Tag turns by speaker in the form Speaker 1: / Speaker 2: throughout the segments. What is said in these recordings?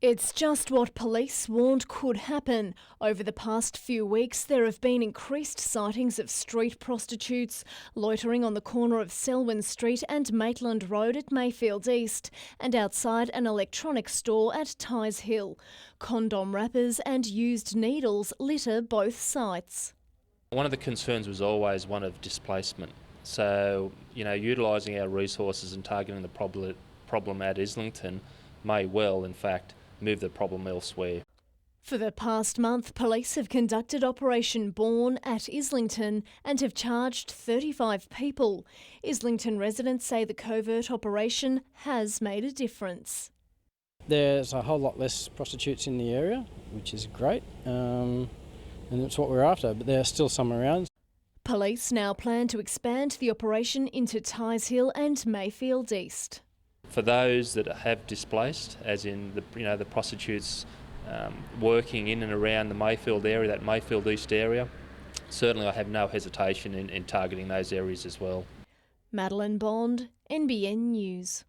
Speaker 1: It's just what police warned could happen. Over the past few weeks, there have been increased sightings of street prostitutes loitering on the corner of Selwyn Street and Maitland Road at Mayfield East and outside an electronics store at Tighes Hill. Condom wrappers and used needles litter both sites.
Speaker 2: One of the concerns was always one of displacement. So, utilising our resources and targeting the problem at Islington may well, in fact, move the problem elsewhere.
Speaker 1: For the past month, police have conducted Operation Bourne at Islington and have charged 35 people. Islington residents say the covert operation has made a difference.
Speaker 3: There's a whole lot less prostitutes in the area, which is great, and that's what we're after, but there are still some around.
Speaker 1: Police now plan to expand the operation into Tighes Hill and Mayfield East.
Speaker 2: For those that have displaced, as in the prostitutes working in and around the Mayfield area, that Mayfield East area, certainly I have no hesitation in targeting those areas as well.
Speaker 1: Madeline Bond, NBN News.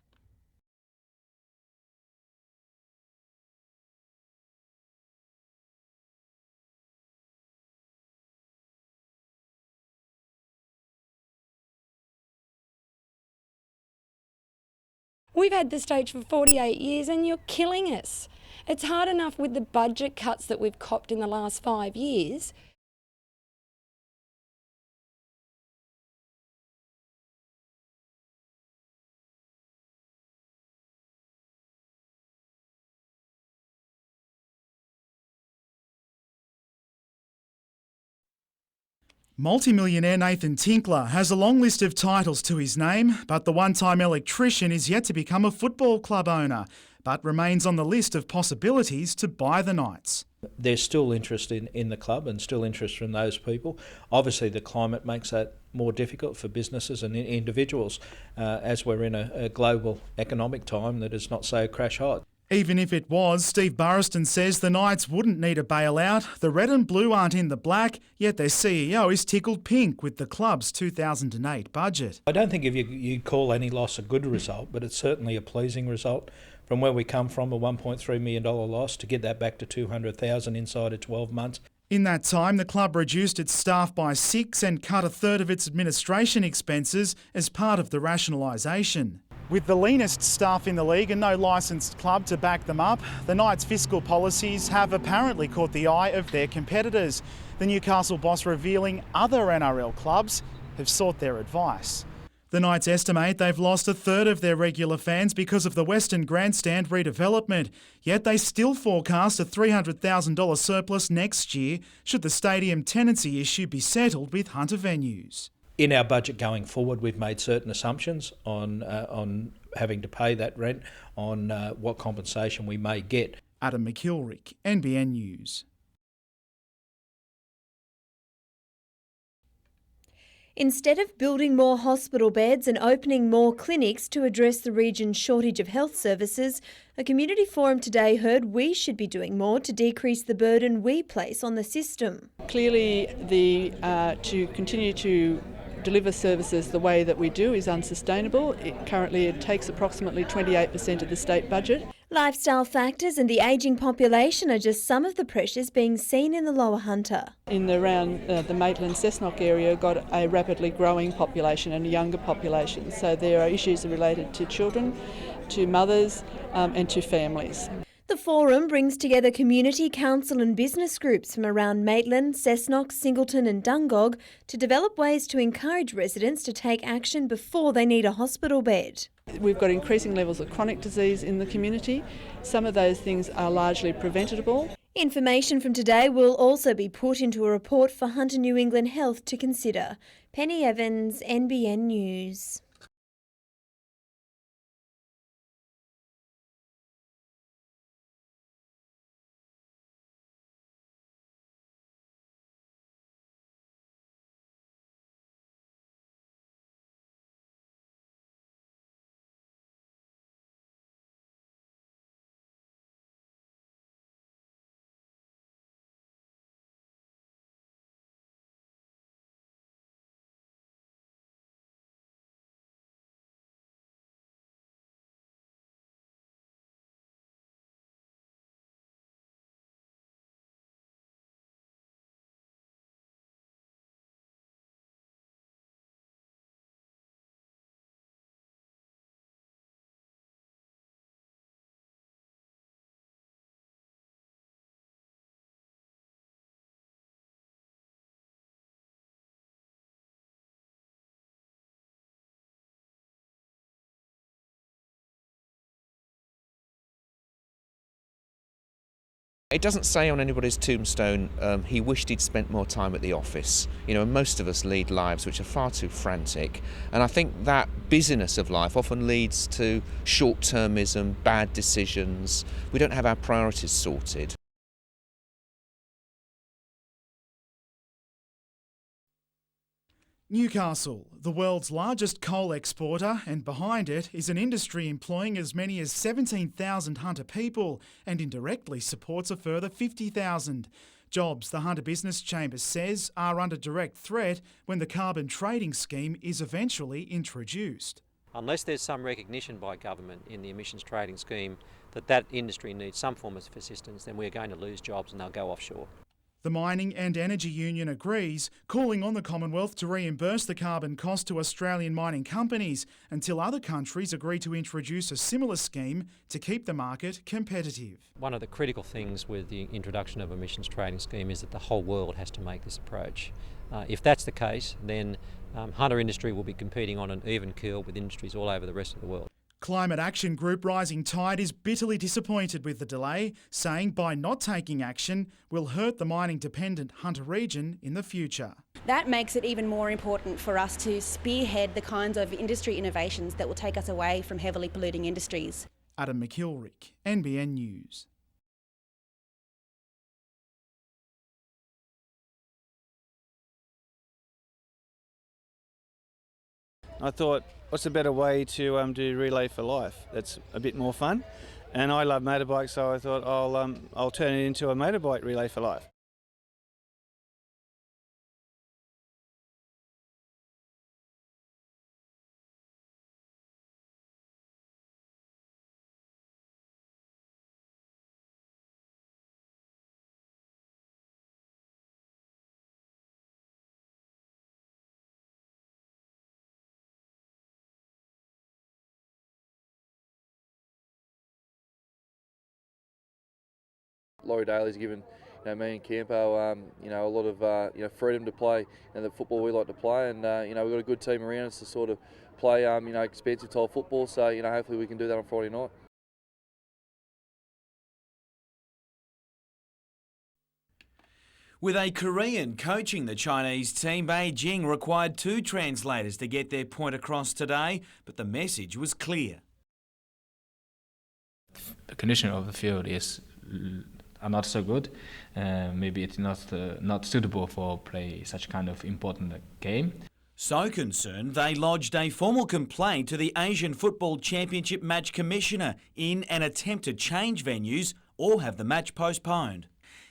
Speaker 4: We've had the stage for 48 years and you're killing us. It's hard enough with the budget cuts that we've copped in the last 5 years.
Speaker 5: Multimillionaire Nathan Tinkler has a long list of titles to his name, but the one-time electrician is yet to become a football club owner, but remains on the list of possibilities to buy the Knights.
Speaker 6: There's still interest in the club and still interest from those people. Obviously the climate makes that more difficult for businesses and individuals as we're in a global economic time that is not so crash hot.
Speaker 5: Even if it was, Steve Burriston says the Knights wouldn't need a bailout. The red and blue aren't in the black, yet their CEO is tickled pink with the club's 2008 budget.
Speaker 6: I don't think if you call any loss a good result, but it's certainly a pleasing result from where we come from, a $1.3 million loss, to get that back to $200,000 inside of 12 months.
Speaker 5: In that time, the club reduced its staff by 6 and cut a third of its administration expenses as part of the rationalisation. With the leanest staff in the league and no licensed club to back them up, the Knights' fiscal policies have apparently caught the eye of their competitors. The Newcastle boss revealing other NRL clubs have sought their advice. The Knights estimate they've lost a third of their regular fans because of the Western Grandstand redevelopment, yet they still forecast a $300,000 surplus next year should the stadium tenancy issue be settled with Hunter Venues.
Speaker 6: In our budget going forward, we've made certain assumptions on having to pay that rent, on what compensation we may get.
Speaker 5: Adam McKilrick, NBN News.
Speaker 7: Instead of building more hospital beds and opening more clinics to address the region's shortage of health services, a community forum today heard we should be doing more to decrease the burden we place on the system.
Speaker 8: Clearly, to continue to deliver services the way that we do is unsustainable. Currently it takes approximately 28% of the state budget.
Speaker 7: Lifestyle factors and the ageing population are just some of the pressures being seen in the Lower Hunter.
Speaker 8: In around the Maitland-Cessnock area, got a rapidly growing population and a younger population. So there are issues related to children, to mothers and to families.
Speaker 7: The forum brings together community, council and business groups from around Maitland, Cessnock, Singleton and Dungog to develop ways to encourage residents to take action before they need a hospital bed.
Speaker 8: We've got increasing levels of chronic disease in the community. Some of those things are largely preventable.
Speaker 7: Information from today will also be put into a report for Hunter New England Health to consider. Penny Evans, NBN News.
Speaker 9: It doesn't say on anybody's tombstone, he wished he'd spent more time at the office. You know, most of us lead lives which are far too frantic. And I think that busyness of life often leads to short-termism, bad decisions. We don't have our priorities sorted.
Speaker 5: Newcastle, the world's largest coal exporter, and behind it is an industry employing as many as 17,000 Hunter people and indirectly supports a further 50,000. Jobs, the Hunter Business Chamber says, are under direct threat when the carbon trading scheme is eventually introduced.
Speaker 10: Unless there's some recognition by government in the emissions trading scheme that industry needs some form of assistance, then we're going to lose jobs and they'll go offshore.
Speaker 5: The Mining and Energy Union agrees, calling on the Commonwealth to reimburse the carbon cost to Australian mining companies until other countries agree to introduce a similar scheme to keep the market competitive.
Speaker 10: One of the critical things with the introduction of emissions trading scheme is that the whole world has to make this approach. If that's the case, then Hunter industry will be competing on an even keel with industries all over the rest of the world.
Speaker 5: Climate Action Group Rising Tide is bitterly disappointed with the delay, saying by not taking action will hurt the mining-dependent Hunter region in the future.
Speaker 11: That makes it even more important for us to spearhead the kinds of industry innovations that will take us away from heavily polluting industries.
Speaker 5: Adam McIlrick, NBN News.
Speaker 12: I thought, what's a better way to do Relay for Life? That's a bit more fun, and I love motorbikes, so I thought I'll turn it into a motorbike Relay for Life.
Speaker 13: Laurie Daly's given me and Campo a lot of freedom to play the football we like to play, and we've got a good team around us to sort of play expansive type football. So hopefully we can do that on Friday night.
Speaker 14: With a Korean coaching the Chinese team, Beijing required 2 translators to get their point across today, but the message was clear.
Speaker 15: The condition of the field are not so good. Maybe it's not suitable for play such kind of important game.
Speaker 14: So concerned, they lodged a formal complaint to the Asian Football Championship match commissioner in an attempt to change venues or have the match postponed.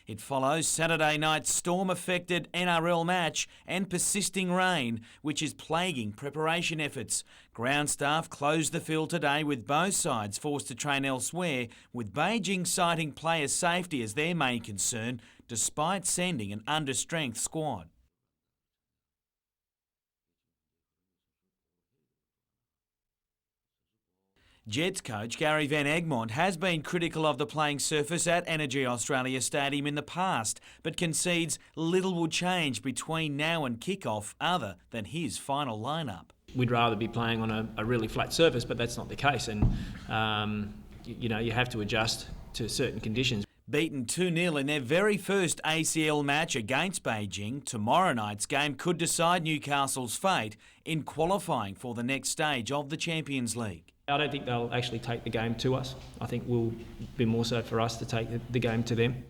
Speaker 14: It follows Saturday night's storm-affected NRL match and persisting rain, which is plaguing preparation efforts. Ground staff closed the field today with both sides forced to train elsewhere, with Beijing citing player safety as their main concern, despite sending an under-strength squad. Jets coach Gary Van Egmond has been critical of the playing surface at Energy Australia Stadium in the past, but concedes little will change between now and kick-off other than his final lineup.
Speaker 16: We'd rather be playing on a really flat surface, but that's not the case, and you have to adjust to certain conditions.
Speaker 14: Beaten 2-0 in their very first ACL match against Beijing, tomorrow night's game could decide Newcastle's fate in qualifying for the next stage of the Champions League.
Speaker 16: I don't think they'll actually take the game to us. I think we'll be more so for us to take the game to them.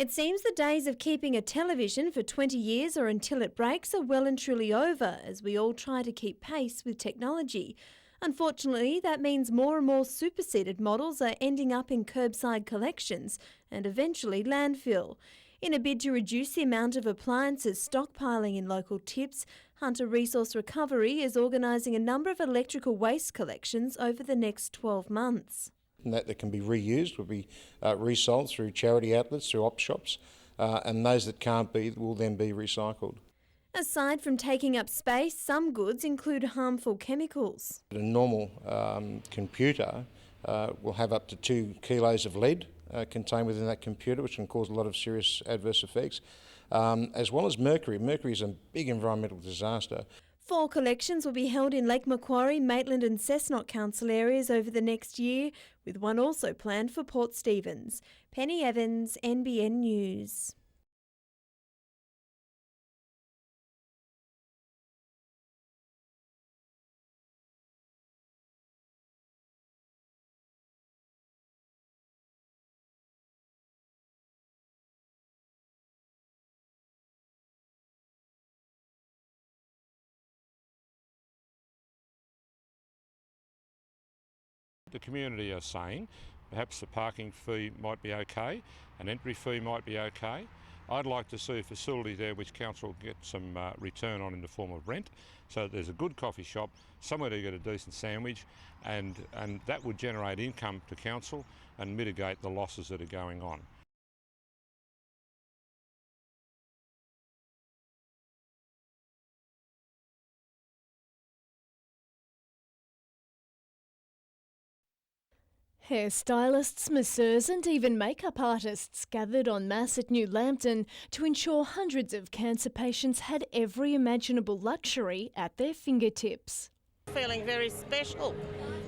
Speaker 7: It seems the days of keeping a television for 20 years or until it breaks are well and truly over as we all try to keep pace with technology. Unfortunately, that means more and more superseded models are ending up in curbside collections and eventually landfill. In a bid to reduce the amount of appliances stockpiling in local tips, Hunter Resource Recovery is organising a number of electrical waste collections over the next 12 months.
Speaker 17: And that can be reused, will be resold through charity outlets, through op shops, and those that can't be will then be recycled.
Speaker 7: Aside from taking up space, some goods include harmful chemicals.
Speaker 17: A normal computer will have up to 2 kilos of lead contained within that computer, which can cause a lot of serious adverse effects, as well as mercury. Mercury is a big environmental disaster.
Speaker 7: 4 collections will be held in Lake Macquarie, Maitland and Cessnock Council areas over the next year, with one also planned for Port Stephens. Penny Evans, NBN News.
Speaker 18: The community are saying perhaps the parking fee might be okay, an entry fee might be okay. I'd like to see a facility there which council get some return on in the form of rent, so that there's a good coffee shop, somewhere to get a decent sandwich, and that would generate income to council and mitigate the losses that are going on.
Speaker 1: Hairstylists, masseurs and even makeup artists gathered en masse at New Lambton to ensure hundreds of cancer patients had every imaginable luxury at their fingertips.
Speaker 19: Feeling very special.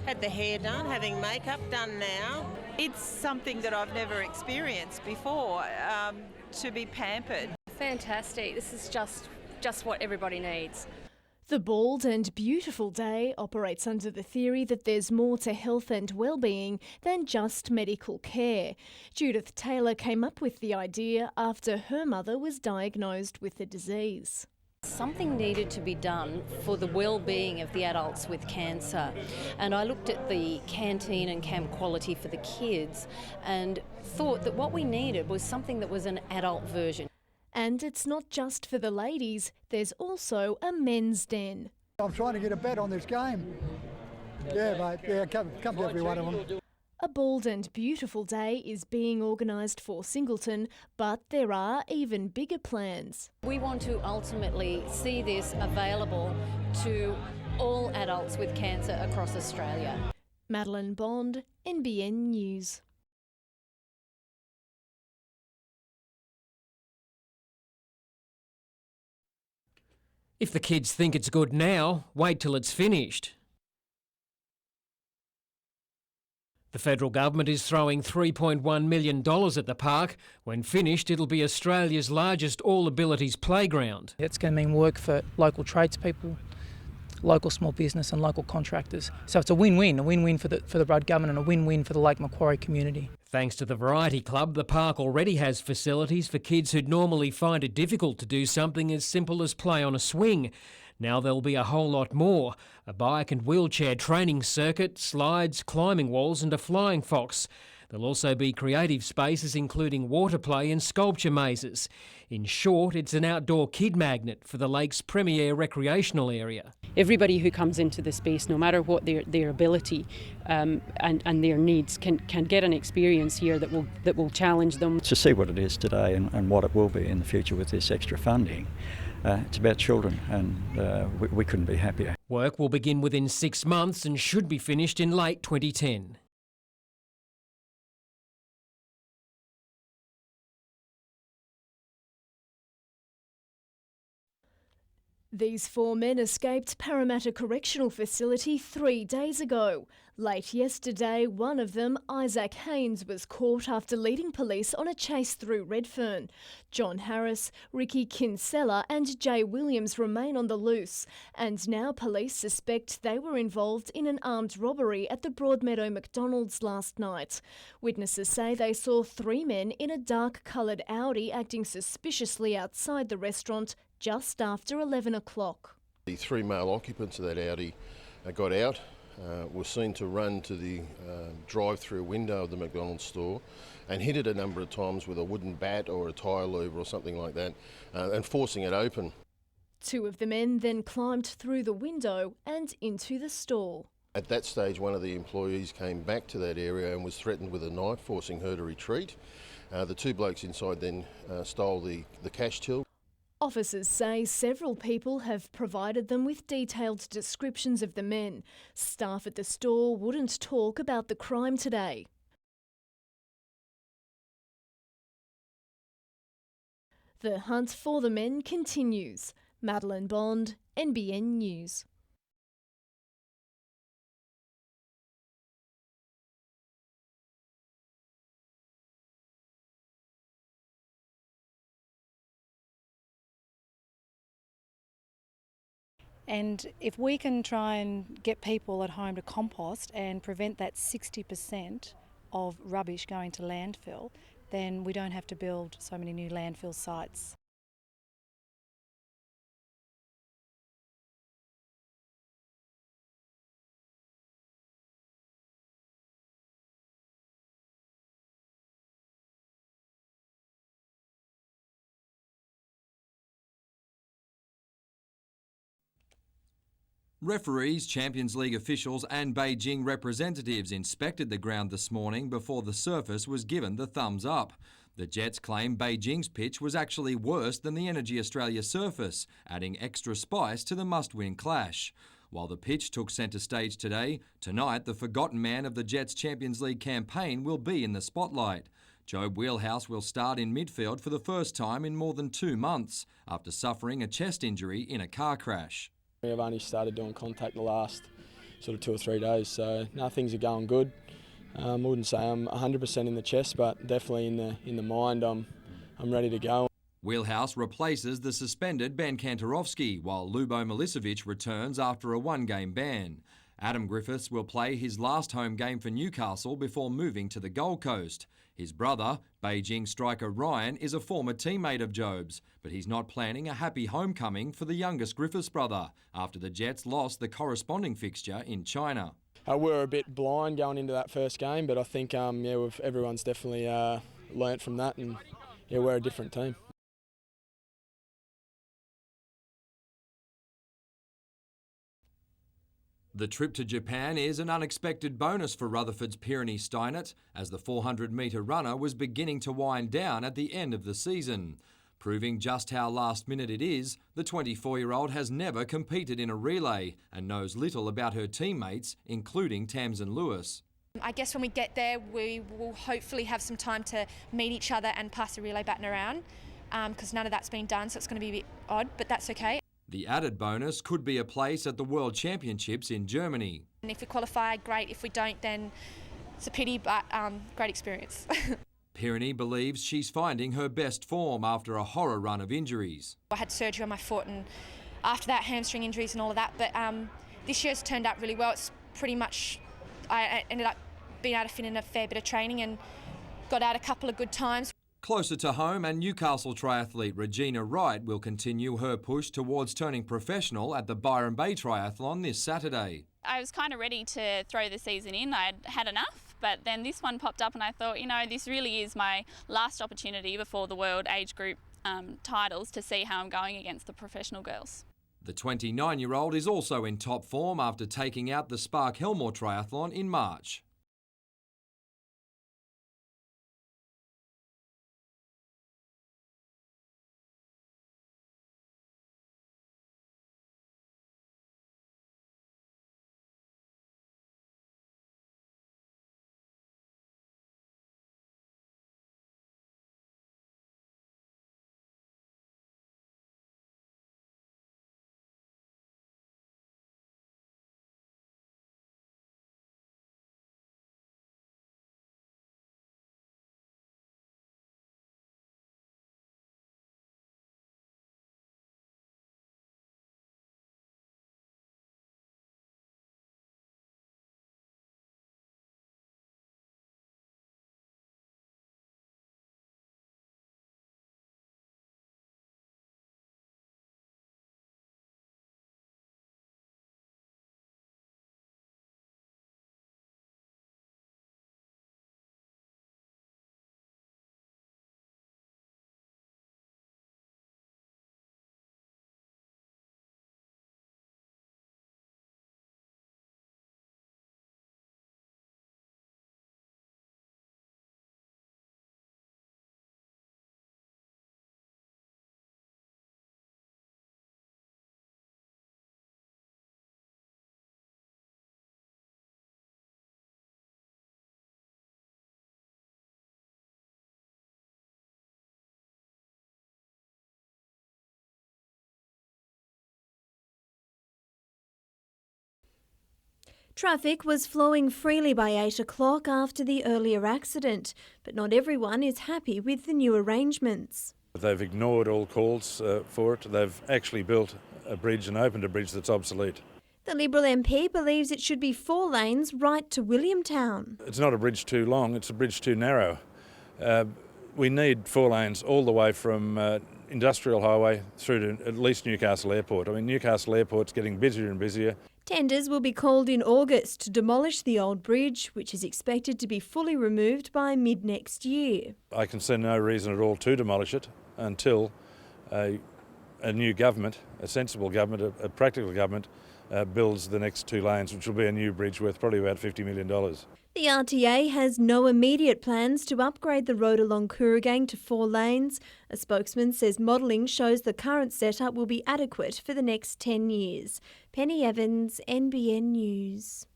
Speaker 19: Had the hair done, having makeup done now.
Speaker 20: It's something that I've never experienced before, to be pampered.
Speaker 21: Fantastic. This is just what everybody needs.
Speaker 1: The Bald and Beautiful Day operates under the theory that there's more to health and well-being than just medical care. Judith Taylor came up with the idea after her mother was diagnosed with the disease.
Speaker 21: Something needed to be done for the well-being of the adults with cancer, and I looked at the canteen and camp quality for the kids and thought that what we needed was something that was an adult version.
Speaker 1: And it's not just for the ladies, there's also a men's den.
Speaker 22: I'm trying to get a bet on this game. Yeah, mate, yeah, come to every one of them.
Speaker 1: A Bald and Beautiful Day is being organised for Singleton, but there are even bigger plans.
Speaker 21: We want to ultimately see this available to all adults with cancer across Australia.
Speaker 1: Madeline Bond, NBN News.
Speaker 23: If the kids think it's good now, wait till it's finished. The federal government is throwing $3.1 million at the park. When finished, it'll be Australia's largest all-abilities playground.
Speaker 24: It's going to mean work for local tradespeople, local small business and local contractors. So it's a win-win for the Rudd government and a win-win for the Lake Macquarie community.
Speaker 23: Thanks to the Variety Club, the park already has facilities for kids who'd normally find it difficult to do something as simple as play on a swing. Now there'll be a whole lot more. A bike and wheelchair training circuit, slides, climbing walls and a flying fox. There'll also be creative spaces including water play and sculpture mazes. In short, it's an outdoor kid magnet for the lake's premier recreational area.
Speaker 25: Everybody who comes into the space, no matter what their ability and their needs, can get an experience here that will challenge them.
Speaker 26: To see what it is today and what it will be in the future with this extra funding, it's about children, and we couldn't be happier.
Speaker 23: Work will begin within 6 months and should be finished in late 2010.
Speaker 1: These 4 men escaped Parramatta Correctional Facility 3 days ago. Late yesterday, one of them, Isaac Haynes, was caught after leading police on a chase through Redfern. John Harris, Ricky Kinsella and Jay Williams remain on the loose, and now police suspect they were involved in an armed robbery at the Broadmeadow McDonald's last night. Witnesses say they saw 3 men in a dark-coloured Audi acting suspiciously outside the restaurant just after 11 o'clock.
Speaker 2: The 3 male occupants of that Audi got out, were seen to run to the drive-through window of the McDonald's store and hit it a number of times with a wooden bat or a tyre lever or something like that, and forcing it open.
Speaker 1: 2 of the men then climbed through the window and into the store.
Speaker 2: At that stage, one of the employees came back to that area and was threatened with a knife, forcing her to retreat. The 2 blokes inside then stole the cash till.
Speaker 1: Officers say several people have provided them with detailed descriptions of the men. Staff at the store wouldn't talk about the crime today. The hunt for the men continues. Madeline Bond, NBN News.
Speaker 3: And if we can try and get people at home to compost and prevent that 60% of rubbish going to landfill, then we don't have to build so many new landfill sites.
Speaker 4: Referees, Champions League officials and Beijing representatives inspected the ground this morning before the surface was given the thumbs up. The Jets claim Beijing's pitch was actually worse than the Energy Australia surface, adding extra spice to the must-win clash. While the pitch took centre stage today, tonight the forgotten man of the Jets' Champions League campaign will be in the spotlight. Jobe Wheelhouse will start in midfield for the first time in more than 2 months, after suffering a chest injury in a car crash.
Speaker 6: I've only started doing contact the last sort of 2 or 3 days, so no, things are going good. I wouldn't say I'm 100% in the chest, but definitely in the mind, I'm ready to go.
Speaker 4: Wheelhouse replaces the suspended Ben Kantarovski, while Lubo Milicevic returns after a 1-game ban. Adam Griffiths will play his last home game for Newcastle before moving to the Gold Coast. His brother, Beijing striker Ryan, is a former teammate of Jobe's, but he's not planning a happy homecoming for the youngest Griffiths brother after the Jets lost the corresponding fixture in China.
Speaker 6: We were a bit blind going into that first game, but I think everyone's definitely learnt from that, and we're a different team.
Speaker 4: The trip to Japan is an unexpected bonus for Rutherford's Pyrenees Steinert, as the 400-metre runner was beginning to wind down at the end of the season. Proving just how last minute it is, the 24-year-old has never competed in a relay and knows little about her teammates, including Tamsin Lewis.
Speaker 8: I guess when we get there, we will hopefully have some time to meet each other and pass the relay baton around, because none of that's been done, so it's going to be a bit odd, but that's okay.
Speaker 4: The added bonus could be a place at the World Championships in Germany.
Speaker 8: And if we qualify, great. If we don't, then it's a pity, but great experience.
Speaker 4: Pyrenee believes she's finding her best form after a horror run of injuries.
Speaker 8: I had surgery on my foot, and after that, hamstring injuries and all of that, but this year's turned out really well. It's pretty much, I ended up being able to fit in a fair bit of training and got out a couple of good times.
Speaker 4: Closer to home, and Newcastle triathlete Regina Wright will continue her push towards turning professional at the Byron Bay Triathlon this Saturday.
Speaker 9: I was kind of ready to throw the season in. I'd had enough, but then this one popped up and I thought, this really is my last opportunity before the World Age Group titles to see how I'm going against the professional girls.
Speaker 4: The 29-year-old is also in top form after taking out the Spark Helmore Triathlon in March.
Speaker 7: Traffic was flowing freely by 8 o'clock after the earlier accident, but not everyone is happy with the new arrangements.
Speaker 5: They've ignored all calls for it. They've actually built a bridge and opened a bridge that's obsolete.
Speaker 7: The Liberal MP believes it should be 4 lanes right to Williamtown.
Speaker 5: It's not a bridge too long, it's a bridge too narrow. We need 4 lanes all the way from Industrial Highway through to at least Newcastle Airport. I mean, Newcastle Airport's getting busier and busier.
Speaker 7: Tenders will be called in August to demolish the old bridge, which is expected to be fully removed by mid-next year.
Speaker 5: I can see no reason at all to demolish it until a new government, a sensible government, a practical government, builds the next 2 lanes, which will be a new bridge worth probably about $50 million.
Speaker 7: The RTA has no immediate plans to upgrade the road along Kooragang to 4 lanes. A spokesman says modelling shows the current setup will be adequate for the next 10 years. Penny Evans, NBN News.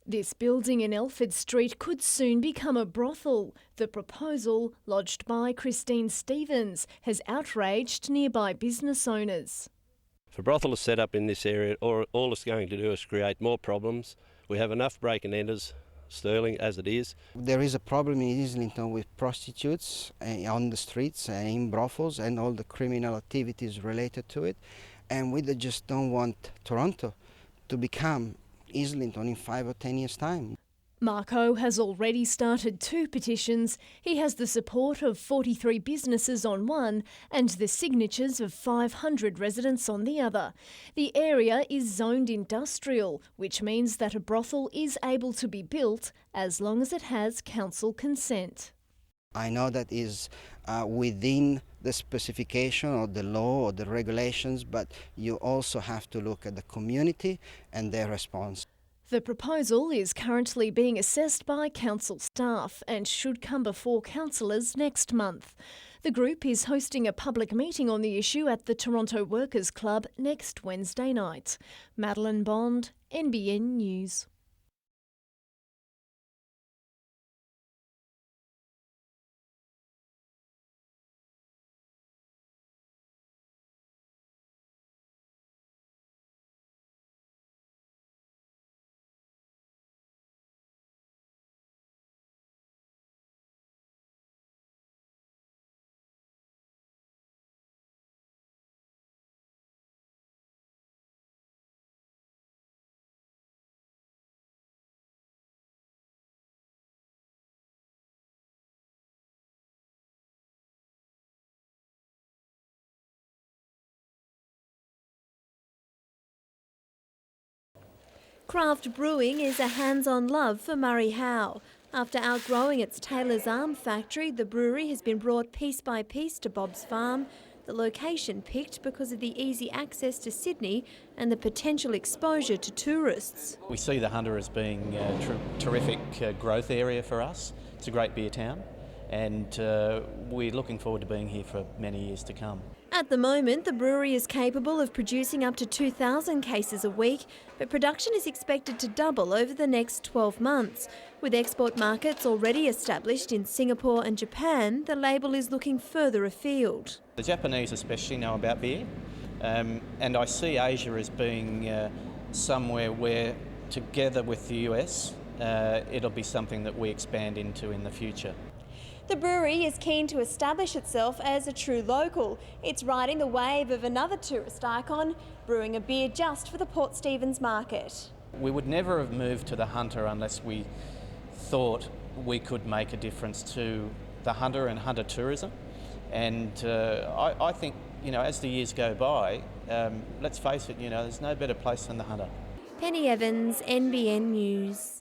Speaker 1: This building in Elford Street could soon become a brothel. The proposal, lodged by Christine Stevens, has outraged nearby business owners.
Speaker 10: If a brothel is set up in this area, all it's going to do is create more problems. We have enough break and enters, Stirling, as it is.
Speaker 11: There is a problem in Islington with prostitutes on the streets, in brothels, and all the criminal activities related to it. And we just don't want Toronto to become Islington in 5 or 10 years' time.
Speaker 1: Marco has already started 2 petitions. He has the support of 43 businesses on one and the signatures of 500 residents on the other. The area is zoned industrial, which means that a brothel is able to be built as long as it has council consent.
Speaker 11: I know that is within the specification or the law or the regulations, but you also have to look at the community and their response.
Speaker 1: The proposal is currently being assessed by council staff and should come before councillors next month. The group is hosting a public meeting on the issue at the Toronto Workers' Club next Wednesday night. Madeline Bond, NBN News.
Speaker 7: Craft brewing is a hands-on love for Murray Howe. After outgrowing its Taylor's Arm factory, the brewery has been brought piece by piece to Bob's Farm, the location picked because of the easy access to Sydney and the potential exposure to tourists.
Speaker 12: We see the Hunter as being a terrific growth area for us. It's a great beer town and we're looking forward to being here for many years to come.
Speaker 7: At the moment, the brewery is capable of producing up to 2,000 cases a week, but production is expected to double over the next 12 months. With export markets already established in Singapore and Japan, the label is looking further afield.
Speaker 12: The Japanese especially know about beer, and I see Asia as being somewhere where, together with the US, it'll be something that we expand into in the future.
Speaker 7: The brewery is keen to establish itself as a true local. It's riding the wave of another tourist icon, brewing a beer just for the Port Stephens market.
Speaker 12: We would never have moved to the Hunter unless we thought we could make a difference to the Hunter and Hunter tourism. And I think, as the years go by, let's face it, there's no better place than the Hunter.
Speaker 7: Penny Evans, NBN News.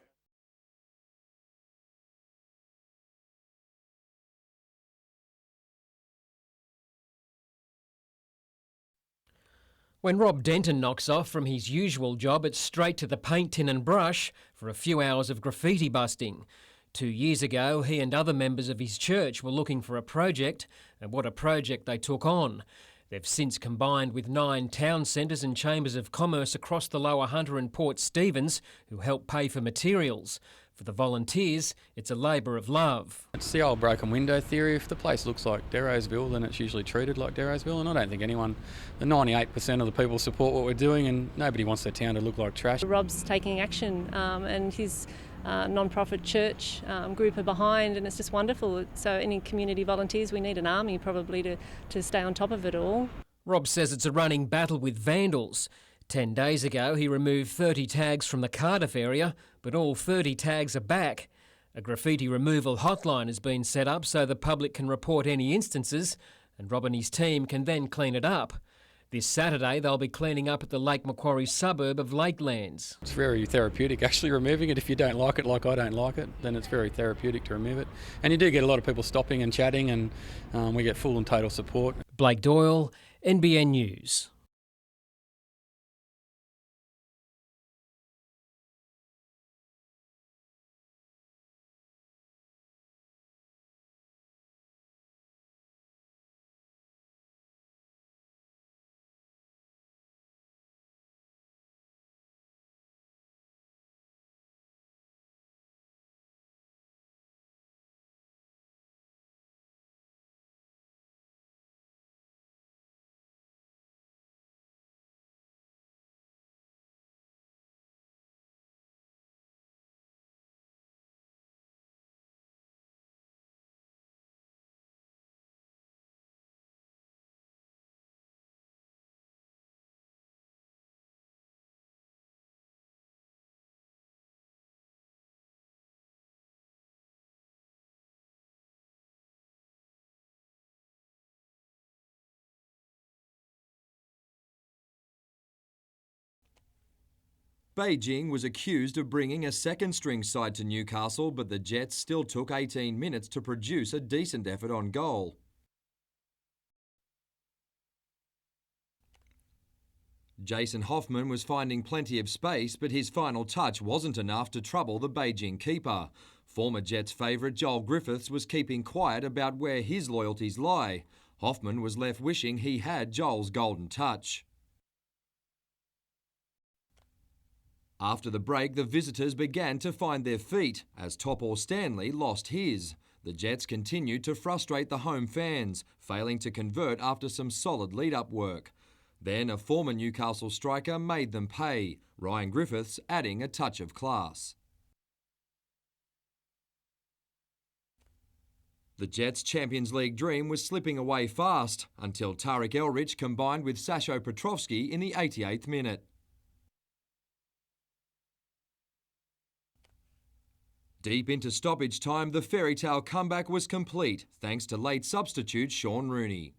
Speaker 23: When Rob Denton knocks off from his usual job, it's straight to the paint tin and brush for a few hours of graffiti busting. 2 years ago, he and other members of his church were looking for a project, and what a project they took on. They've since combined with 9 town centres and chambers of commerce across the Lower Hunter and Port Stephens who help pay for materials. For the volunteers, it's a labour of love.
Speaker 13: It's the old broken window theory. If the place looks like Darrowsville, then it's usually treated like Darrowsville, and I don't think the 98% of the people support what we're doing, and nobody wants their town to look like trash.
Speaker 14: Rob's taking action, and his non-profit church group are behind, and it's just wonderful. So any community volunteers, we need an army probably to stay on top of it all.
Speaker 23: Rob says it's a running battle with vandals. 10 days ago, he removed 30 tags from the Cardiff area, but all 30 tags are back. A graffiti removal hotline has been set up so the public can report any instances, and Rob and his team can then clean it up. This Saturday, they'll be cleaning up at the Lake Macquarie suburb of Lakelands.
Speaker 13: It's very therapeutic actually removing it. If you don't like it, like I don't like it, then it's very therapeutic to remove it. And you do get a lot of people stopping and chatting, and we get full and total support.
Speaker 23: Blake Doyle, NBN News.
Speaker 4: Beijing was accused of bringing a second-string side to Newcastle, but the Jets still took 18 minutes to produce a decent effort on goal. Jason Hoffman was finding plenty of space, but his final touch wasn't enough to trouble the Beijing keeper. Former Jets favourite Joel Griffiths was keeping quiet about where his loyalties lie. Hoffman was left wishing he had Joel's golden touch. After the break, the visitors began to find their feet as Topor Stanley lost his. The Jets continued to frustrate the home fans, failing to convert after some solid lead-up work. Then a former Newcastle striker made them pay, Ryan Griffiths adding a touch of class. The Jets' Champions League dream was slipping away fast until Tarek Elrich combined with Sasho Petrovski in the 88th minute. Deep into stoppage time, the fairy tale comeback was complete, thanks to late substitute Sean Rooney.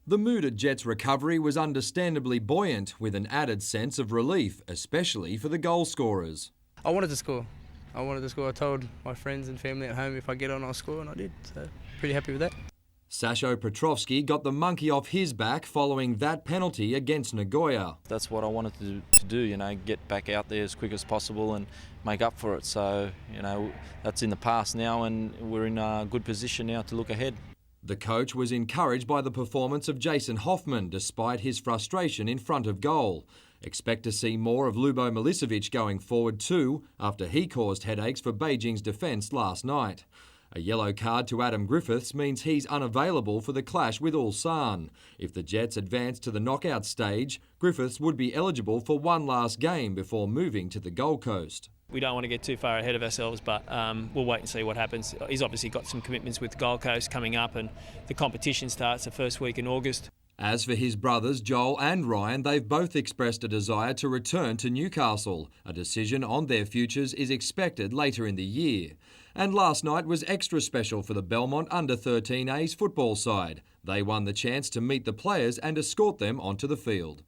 Speaker 4: The mood at Jets' recovery was understandably buoyant, with an added sense of relief, especially for the goal scorers.
Speaker 15: I wanted to score. I told my friends and family at home if I get on, I'll score, and I did. So pretty happy with that.
Speaker 4: Sasho Petrovski got the monkey off his back following that penalty against Nagoya.
Speaker 16: That's what I wanted to do, get back out there as quick as possible and make up for it. So, that's in the past now, and we're in a good position now to look ahead.
Speaker 4: The coach was encouraged by the performance of Jason Hoffman despite his frustration in front of goal. Expect to see more of Lubo Milicevic going forward too, after he caused headaches for Beijing's defence last night. A yellow card to Adam Griffiths means he's unavailable for the clash with Ulsan. If the Jets advance to the knockout stage, Griffiths would be eligible for one last game before moving to the Gold Coast.
Speaker 17: We don't want to get too far ahead of ourselves, but we'll wait and see what happens. He's obviously got some commitments with Gold Coast coming up, and the competition starts the first week in August.
Speaker 4: As for his brothers Joel and Ryan, they've both expressed a desire to return to Newcastle. A decision on their futures is expected later in the year. And last night was extra special for the Belmont Under-13A's football side. They won the chance to meet the players and escort them onto the field.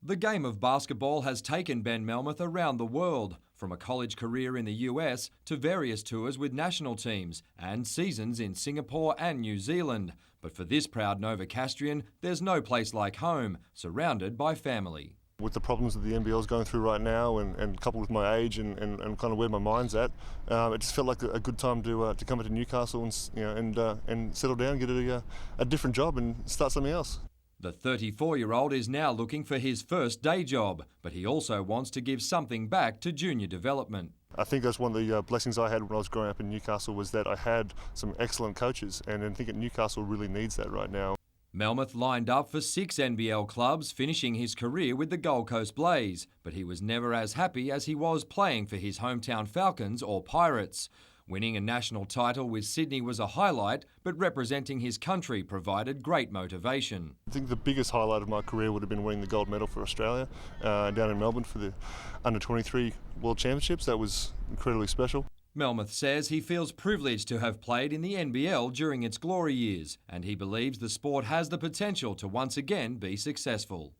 Speaker 4: The game of basketball has taken Ben Melmoth around the world, from a college career in the US to various tours with national teams and seasons in Singapore and New Zealand. But for this proud Novocastrian, there's no place like home, surrounded by family.
Speaker 18: With the problems that the NBL is going through right now, and coupled with my age and kind of where my mind's at, it just felt like a good time to come into Newcastle and settle down, get a different job, and start something else.
Speaker 4: The 34-year-old is now looking for his first day job, but he also wants to give something back to junior development.
Speaker 18: I think that's one of the blessings I had when I was growing up in Newcastle, was that I had some excellent coaches, and I think Newcastle really needs that right now.
Speaker 4: Melmoth lined up for 6 NBL clubs, finishing his career with the Gold Coast Blaze, but he was never as happy as he was playing for his hometown Falcons or Pirates. Winning a national title with Sydney was a highlight, but representing his country provided great motivation.
Speaker 18: I think the biggest highlight of my career would have been winning the gold medal for Australia down in Melbourne for the Under-23 World Championships. That was incredibly special.
Speaker 4: Melmoth says he feels privileged to have played in the NBL during its glory years, and he believes the sport has the potential to once again be successful.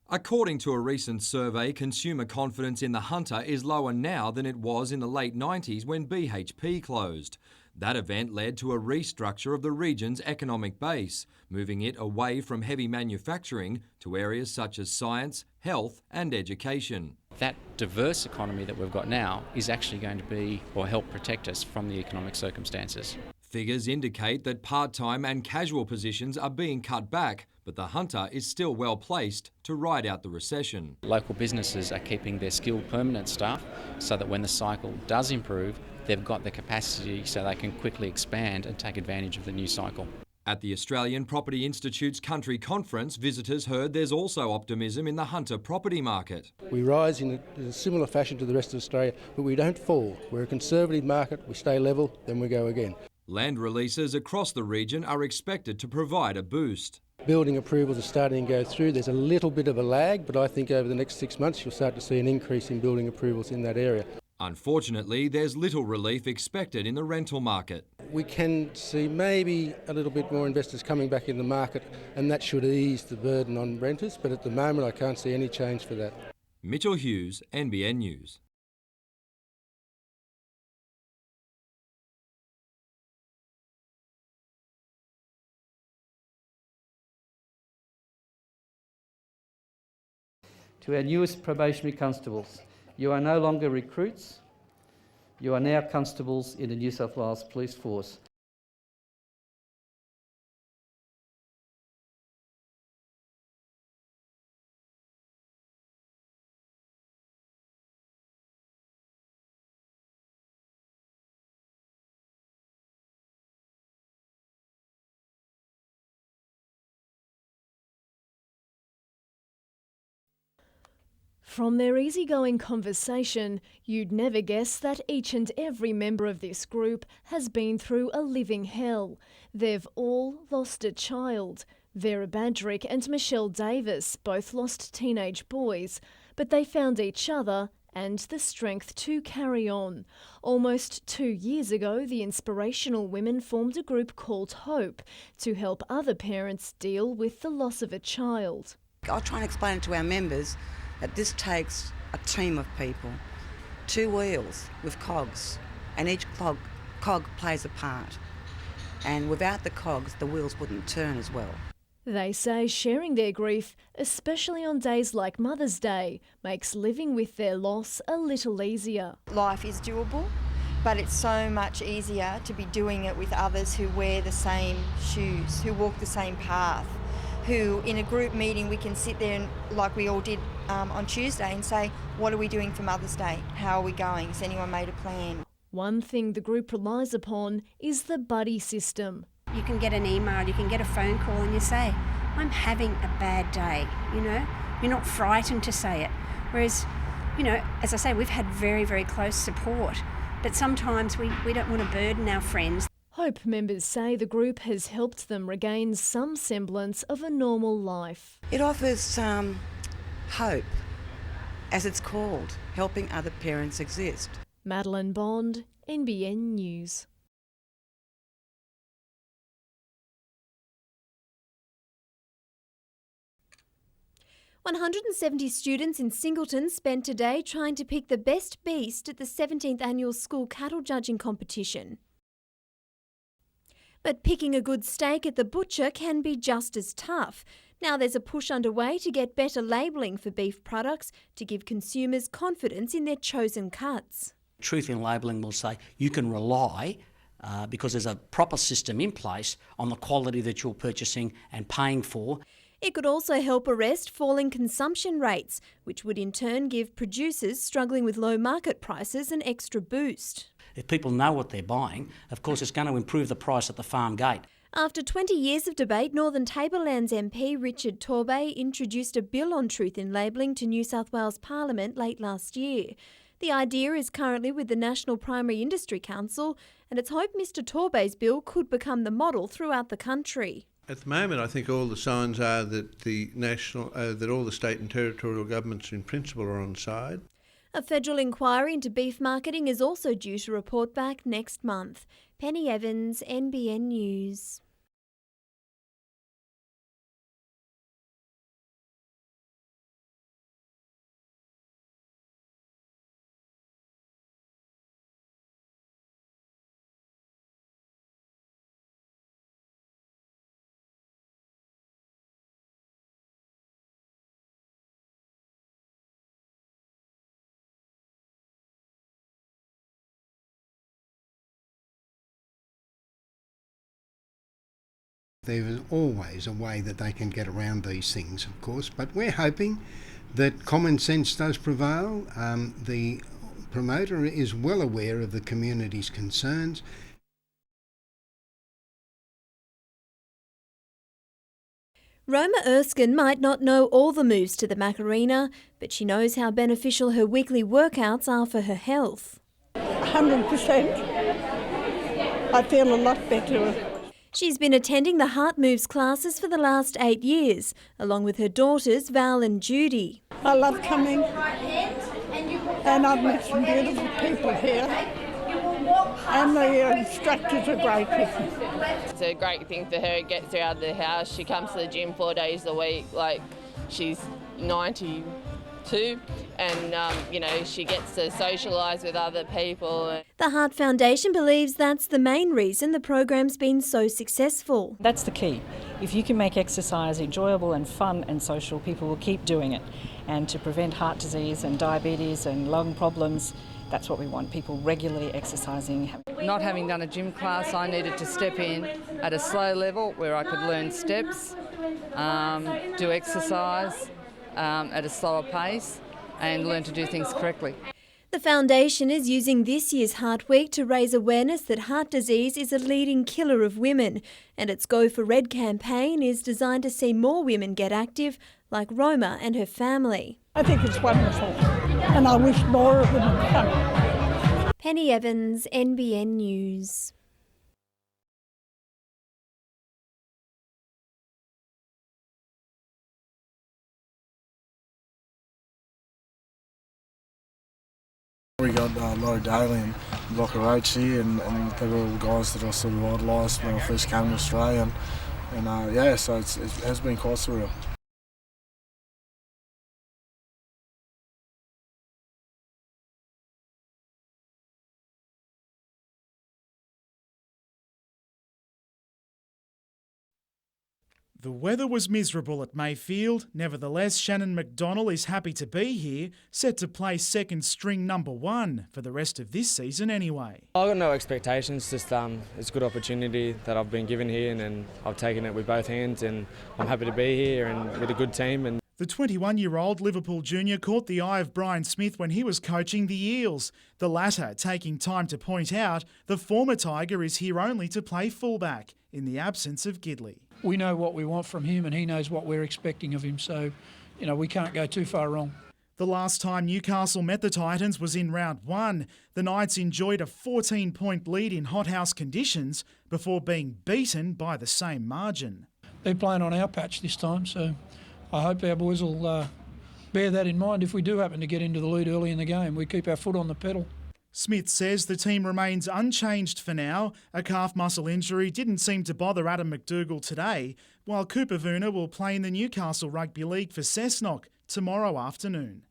Speaker 4: According to a recent survey, consumer confidence in the hunter is lower now than it was in the late 90s when BHP closed. That event led to a restructure of the region's economic base, moving it away from heavy manufacturing to areas such as science, health and education.
Speaker 19: That diverse economy that we've got now is actually going to be or help protect us from the economic circumstances.
Speaker 4: Figures indicate that part-time and casual positions are being cut back, but the hunter is still well placed to ride out the recession.
Speaker 19: Local businesses are keeping their skilled permanent staff so that when the cycle does improve, they've got the capacity so they can quickly expand and take advantage of the new cycle.
Speaker 4: At the Australian Property Institute's country conference, visitors heard there's also optimism in the hunter property market.
Speaker 20: We rise in a similar fashion to the rest of Australia, but we don't fall. We're a conservative market, we stay level, then we go again.
Speaker 4: Land releases across the region are expected to provide a boost.
Speaker 20: Building approvals are starting to go through. There's a little bit of a lag, but I think over the next 6 months you'll start to see an increase in building approvals in that area.
Speaker 4: Unfortunately, there's little relief expected in the rental market.
Speaker 20: We can see maybe a little bit more investors coming back in the market, and that should ease the burden on renters, but at the moment I can't see any change for that.
Speaker 4: Mitchell Hughes, NBN News.
Speaker 21: To our newest probationary constables, you are no longer recruits, you are now constables in the New South Wales Police Force.
Speaker 1: From their easygoing conversation, you'd never guess that each and every member of this group has been through a living hell. They've all lost a child. Vera Badrick and Michelle Davis both lost teenage boys, but they found each other and the strength to carry on. Almost 2 years ago, the inspirational women formed a group called Hope to help other parents deal with the loss of a child.
Speaker 22: I'll try and explain it to our members that this takes a team of people.
Speaker 2: two wheels with cogs, and each cog plays a part. And without the cogs, the wheels wouldn't turn as well.
Speaker 1: They say sharing their grief, especially on days like Mother's Day, makes living with their loss a little easier.
Speaker 3: Life is doable, but it's so much easier to be doing it with others who wear the same shoes, who walk the same path, who in a group meeting we can sit there and, like we all did on Tuesday, and say, what are we doing for Mother's Day? How are we going? Has anyone made a plan?
Speaker 1: One thing the group relies upon is the buddy system.
Speaker 22: You can get an email, you can get a phone call and you say, I'm having a bad day, you know. You're not frightened to say it. Whereas, you know, as I say, we've had very, very close support, but sometimes we don't want to burden our friends.
Speaker 1: Hope members say the group has helped them regain some semblance of a normal life.
Speaker 2: It offers hope, as it's called, helping other parents exist.
Speaker 1: Madeline Bond, NBN News.
Speaker 7: "170 students in Singleton spent today trying to pick the best beast at the 17th annual school cattle judging competition. But picking a good steak at the butcher can be just as tough. Now there's a push underway to get better labelling for beef products to give consumers confidence in their chosen cuts.
Speaker 24: Truth in labelling will say you can rely, because there's a proper system in place, on the quality that you're purchasing and paying for.
Speaker 7: It could also help arrest falling consumption rates, which would in turn give producers struggling with low market prices an extra boost.
Speaker 24: If people know what they're buying, of course it's going to improve the price at the farm gate.
Speaker 7: After 20 years of debate, Northern Tablelands MP Richard Torbay introduced a bill on truth in labelling to New South Wales Parliament late last year. The idea is currently with the National Primary Industry Council, and it's hoped Mr Torbay's bill could become the model throughout the country.
Speaker 25: At the moment, I think all the signs are that that all the state and territorial governments in principle are on side.
Speaker 7: A federal inquiry into beef marketing is also due to report back next month. Penny Evans, NBN News.
Speaker 26: There is always a way that they can get around these things, of course, but we're hoping that common sense does prevail. The promoter is well aware of the community's concerns.
Speaker 7: Roma Erskine might not know all the moves to the Macarena, but she knows how beneficial her weekly workouts are for her health.
Speaker 27: 100%. I feel a lot better.
Speaker 7: She's been attending the Heart Moves classes for the last 8 years, along with her daughters Val and Judy.
Speaker 27: I love coming, and I've met some beautiful people here, and the instructors are great with me.
Speaker 28: It's a great thing for her. It gets her out of the house. She comes to the gym 4 days a week. Like, she's 92, and you know, she gets to socialise with other people.
Speaker 7: The Heart Foundation believes that's the main reason the program's been so successful.
Speaker 29: That's the key. If you can make exercise enjoyable and fun and social, people will keep doing it. And to prevent heart disease and diabetes and lung problems, that's what we want, people regularly exercising.
Speaker 30: Not having done a gym class, I needed to step in at a slow level where I could learn steps, do exercise at a slower pace and learn to do things correctly.
Speaker 7: The foundation is using this year's Heart Week to raise awareness that heart disease is a leading killer of women, and its Go for Red campaign is designed to see more women get active, like Roma and her family.
Speaker 27: I think it's wonderful, and I wish more of them would come.
Speaker 7: Penny Evans, NBN News.
Speaker 31: We got Laurie Daly and Blocker Roach here, and they were all guys that I sort of idolised when I first came to Australia, and yeah, so it has been quite surreal.
Speaker 5: The weather was miserable at Mayfield. Nevertheless, Shannon McDonnell is happy to be here, set to play second string number one for the rest of this season anyway.
Speaker 6: I've got no expectations, just it's a good opportunity that I've been given here and I've taken it with both hands, and I'm happy to be here and with a good team. And
Speaker 5: the 21-year-old Liverpool junior caught the eye of Brian Smith when he was coaching the Eels, the latter taking time to point out the former Tiger is here only to play fullback in the absence of Gidley.
Speaker 8: We know what we want from him and he knows what we're expecting of him, so, we can't go too far wrong.
Speaker 5: The last time Newcastle met the Titans was in round one. The Knights enjoyed a 14-point lead in hothouse conditions before being beaten by the same margin.
Speaker 8: They're playing on our patch this time, so I hope our boys will bear that in mind if we do happen to get into the lead early in the game. We keep our foot on the pedal.
Speaker 5: Smith says the team remains unchanged for now. A calf muscle injury didn't seem to bother Adam McDougall today, while Cooper Vuna will play in the Newcastle Rugby League for Cessnock tomorrow afternoon.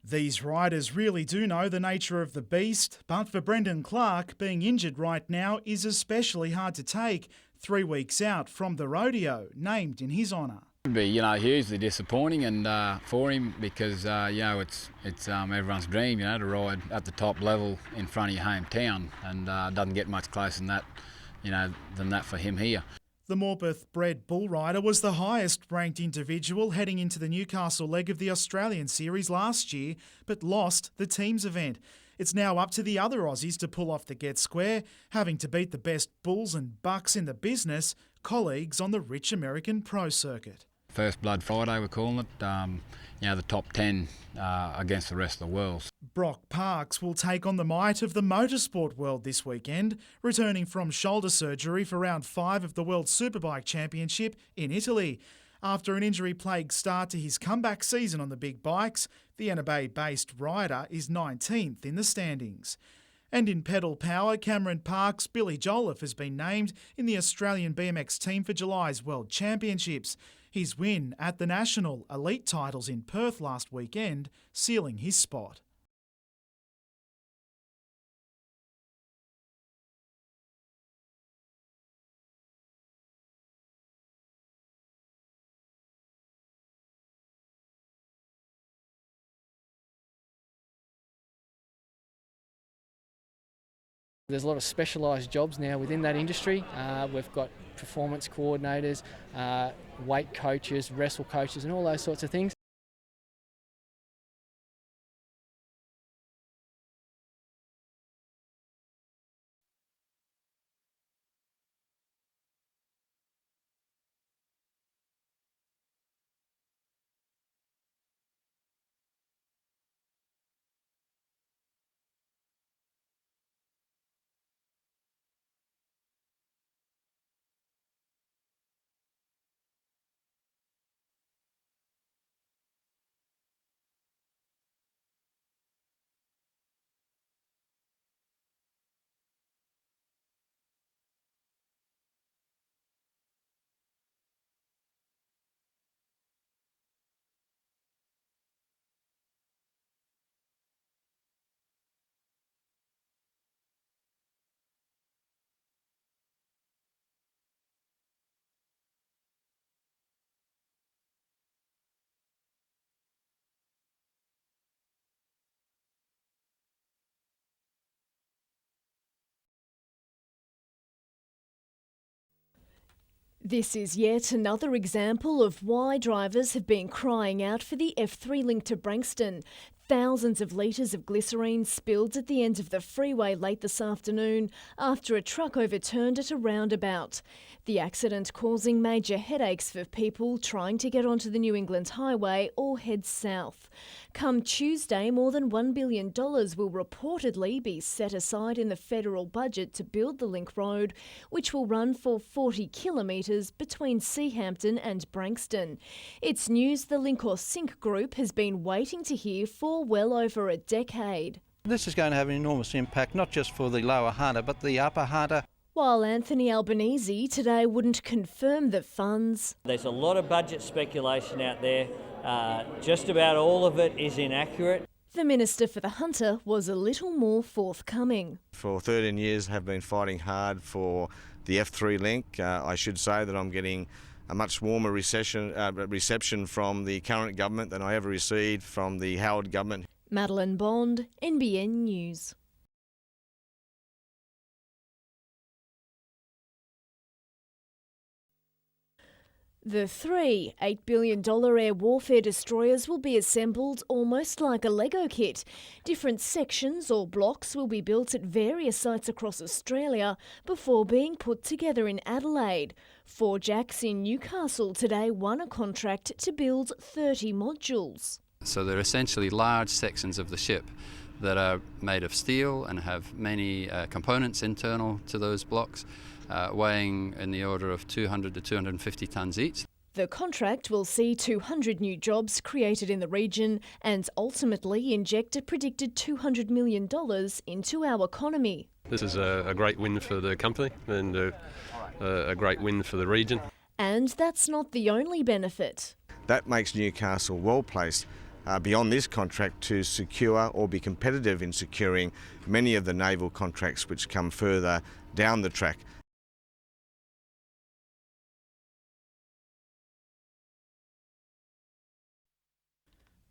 Speaker 5: These riders really do know the nature of the beast, but for Brendan Clark, being injured right now is especially hard to take, 3 weeks out from the rodeo, named in his honour.
Speaker 9: It'd be, hugely disappointing and for him because, it's everyone's dream, to ride at the top level in front of your hometown, and doesn't get much closer than that for him here.
Speaker 5: The Morpeth-bred bull rider was the highest ranked individual heading into the Newcastle leg of the Australian Series last year, but lost the teams event. It's now up to the other Aussies to pull off the get square, having to beat the best bulls and bucks in the business, colleagues on the rich American pro circuit.
Speaker 9: First Blood Friday, we're calling it, the top 10 against the rest of the world.
Speaker 5: Brock Parks will take on the might of the motorsport world this weekend, returning from shoulder surgery for round 5 of the World Superbike Championship in Italy. After an injury-plagued start to his comeback season on the big bikes, the Enabay-based rider is 19th in the standings. And in pedal power, Cameron Park's Billy Jolliffe has been named in the Australian BMX team for July's World Championships. His win at the National Elite titles in Perth last weekend, sealing his spot.
Speaker 10: There's a lot of specialised jobs now within that industry. We've got performance coordinators, weight coaches, wrestle coaches and all those sorts of things.
Speaker 1: This is yet another example of why drivers have been crying out for the F3 link to Branxton. Thousands of litres of glycerine spilled at the end of the freeway late this afternoon after a truck overturned at a roundabout. The accident causing major headaches for people trying to get onto the New England Highway or head south. Come Tuesday, more than $1 billion will reportedly be set aside in the federal budget to build the link road, which will run for 40 kilometres between Seahampton and Branxton. It's news the Link or Sink group has been waiting to hear for well over a decade.
Speaker 11: This is going to have an enormous impact, not just for the lower Hunter, but the upper Hunter.
Speaker 1: While Anthony Albanese today wouldn't confirm the funds.
Speaker 12: There's a lot of budget speculation out there. Just about all of it is inaccurate.
Speaker 1: The Minister for the Hunter was a little more forthcoming.
Speaker 4: For 13 years have been fighting hard for the F3 link. I should say that I'm getting a much warmer reception from the current government than I ever received from the Howard government.
Speaker 1: Madeline Bond, NBN News. The three $8 billion air warfare destroyers will be assembled almost like a Lego kit. Different sections or blocks will be built at various sites across Australia before being put together in Adelaide. Forjax in Newcastle today won a contract to build 30 modules.
Speaker 12: So they're essentially large sections of the ship that are made of steel and have many components internal to those blocks, weighing in the order of 200 to 250 tonnes each.
Speaker 1: The contract will see 200 new jobs created in the region and ultimately inject a predicted $200 million into our economy.
Speaker 13: This is a great win for the company and a great win for the region.
Speaker 1: And that's not the only benefit.
Speaker 4: That makes Newcastle well placed beyond this contract to secure or be competitive in securing many of the naval contracts which come further down the track.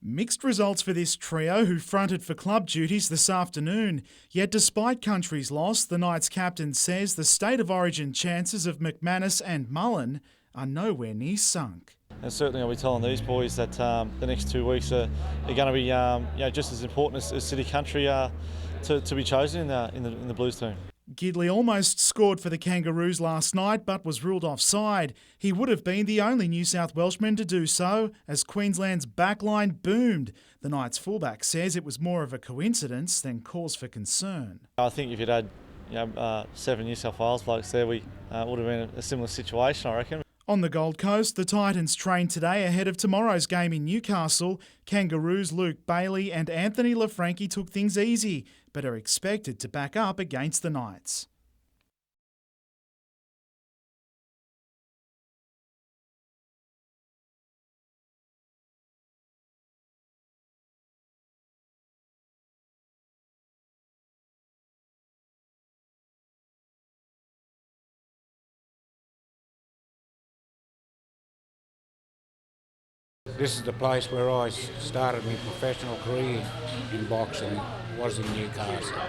Speaker 5: Mixed results for this trio who fronted for club duties this afternoon. Yet despite country's loss, the Knights captain says the state of origin chances of McManus and Mullen are nowhere near sunk.
Speaker 14: And certainly I'll be telling these boys that the next 2 weeks are going to be just as important as City Country to be chosen in the Blues team.
Speaker 5: Gidley almost scored for the Kangaroos last night but was ruled offside. He would have been the only New South Welshman to do so as Queensland's backline boomed. The Knights fullback says it was more of a coincidence than cause for concern.
Speaker 14: I think if you'd had 7 New South Wales blokes there, we would have been in a similar situation, I reckon.
Speaker 5: On the Gold Coast, the Titans train today ahead of tomorrow's game in Newcastle. Kangaroos Luke Bailey and Anthony LaFranchi took things easy, but are expected to back up against the Knights.
Speaker 15: This is the place where I started my professional career in boxing, was in Newcastle.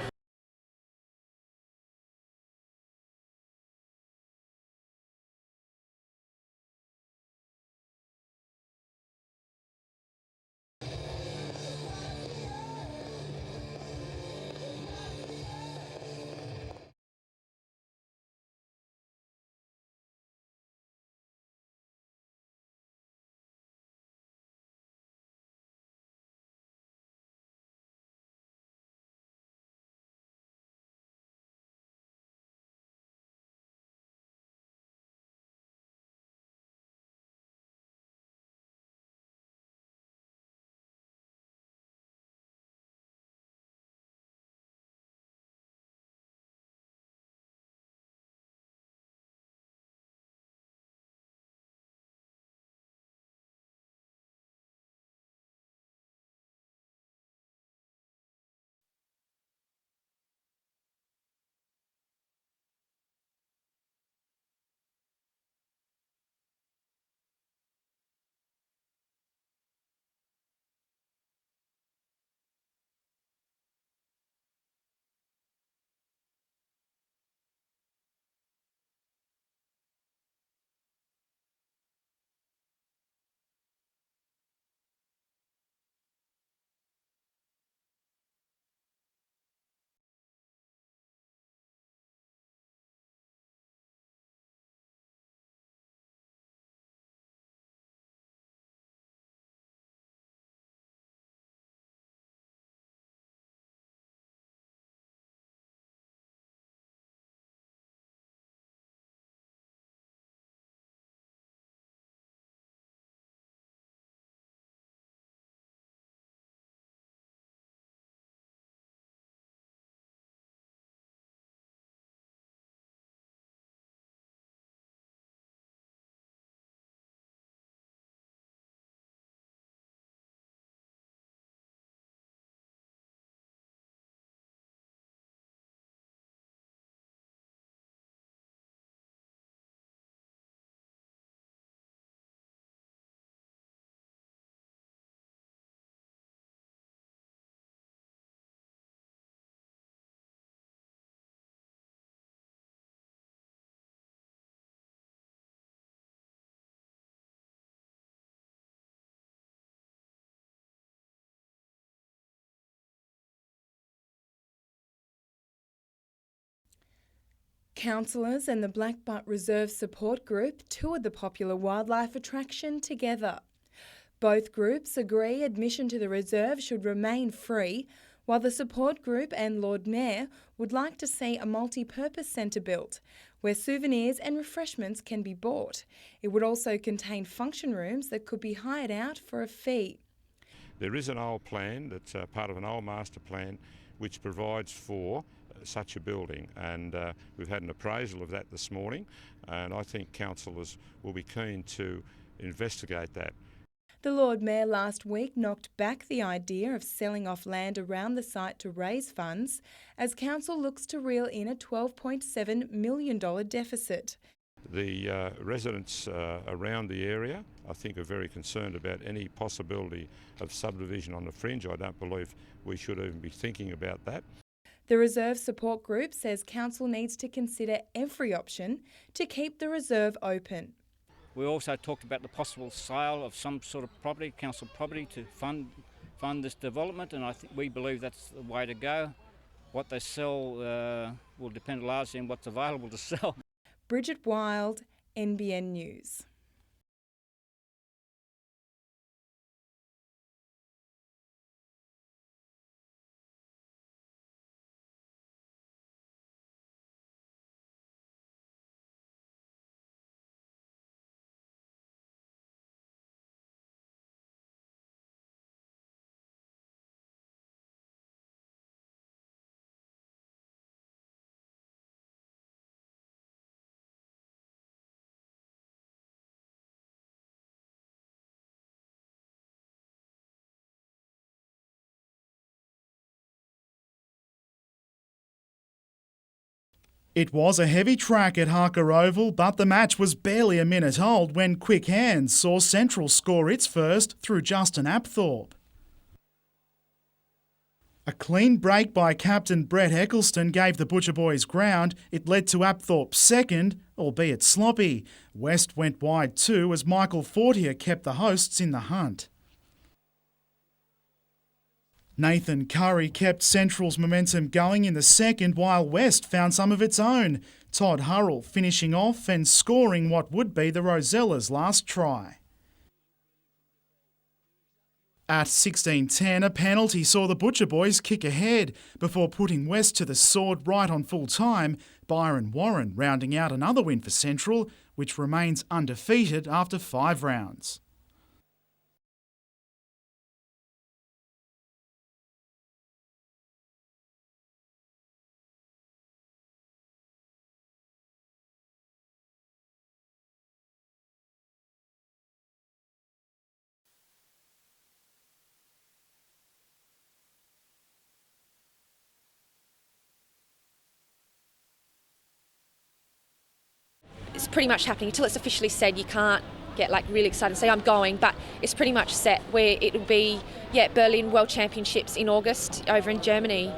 Speaker 2: councillors and the Blackbutt Reserve Support Group toured the popular wildlife attraction together. Both groups agree admission to the reserve should remain free, while the support group and Lord Mayor would like to see a multi-purpose centre built, where souvenirs and refreshments can be bought. It would also contain function rooms that could be hired out for a fee.
Speaker 3: There is an old plan that's part of an old master plan which provides for such a building, and we've had an appraisal of that this morning, and I think councillors will be keen to investigate that.
Speaker 2: The Lord Mayor last week knocked back the idea of selling off land around the site to raise funds, as council looks to reel in a $12.7 million deficit.
Speaker 3: The residents around the area, I think, are very concerned about any possibility of subdivision on the fringe. I don't believe we should even be thinking about that.
Speaker 2: The Reserve Support Group says council needs to consider every option to keep the reserve open.
Speaker 16: We also talked about the possible sale of some sort of property, council property, to fund this development, and I think we believe that's the way to go. What they sell will depend largely on what's available to sell.
Speaker 2: Bridget Wild, NBN News.
Speaker 5: It was a heavy track at Harker Oval, but the match was barely a minute old when Quick Hands saw Central score its first through Justin Apthorpe. A clean break by captain Brett Eccleston gave the Butcher Boys ground. It led to Apthorpe's second, albeit sloppy. West went wide too as Michael Fortier kept the hosts in the hunt. Nathan Curry kept Central's momentum going in the second, while West found some of its own. Todd Hurrell finishing off and scoring what would be the Rosella's last try. At 16:10, a penalty saw the Butcher Boys kick ahead before putting West to the sword right on full time. Byron Warren rounding out another win for Central, which remains undefeated after 5 rounds.
Speaker 17: It's pretty much happening until it's officially said. You can't get like really excited and say I'm going, but it's pretty much set where it will be Berlin World Championships in August over in Germany.